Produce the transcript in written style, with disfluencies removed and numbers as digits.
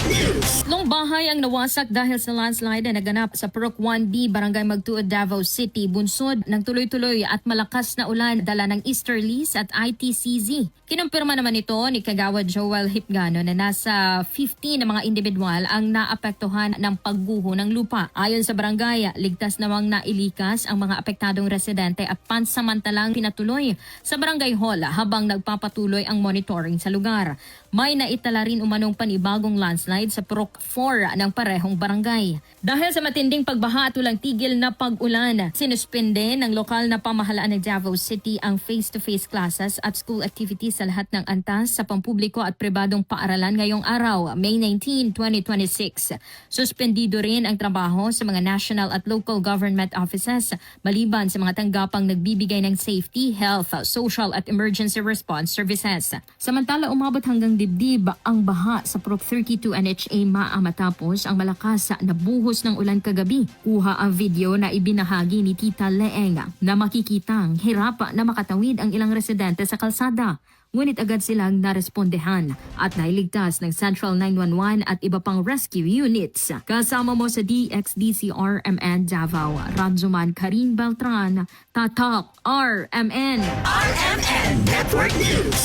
Tatlong bahay ang nawasak dahil sa landslide na naganap sa Purok 1B, Barangay Magtuod, Davao City. Bunsod ng tuloy-tuloy at malakas na ulan dala ng easterlies at ITCZ. Kinumpirma naman ito ni Kagawad Joel Hipgano na nasa 15 na mga individual ang naapektuhan ng pagguho ng lupa. Ayon sa barangay, ligtas namang nailikas ang mga apektadong residente at pansamantalang pinatuloy sa barangay hall habang nagpapatuloy ang monitoring sa lugar. May naitala rin umanong panibagong landslide sa Purok 4 ng parehong barangay. Dahil sa matinding pagbaha at walang tigil na pag-ulan, sinuspende ng lokal na pamahalaan ng Davao City ang face-to-face classes at school activities sa lahat ng antas sa pampubliko at pribadong paaralan ngayong araw, May 19, 2026. Suspendido rin ang trabaho sa mga national at local government offices maliban sa mga tanggapang nagbibigay ng safety, health, social at emergency response services. Samantala, umabot hanggang dibdib ang baha sa Prop 32 NHA matapos ang malakas na buhos ng ulan kagabi. Kuha ang video na ibinahagi ni Tita Leeng na makikitang hirap na makatawid ang ilang residente sa kalsada. Ngunit agad silang narespondehan at nailigtas ng Central 911 at iba pang rescue units. Kasama mo sa DXDCRMN Davao, Radzuman Karin Beltran, Tatak RMN. RMN Network News.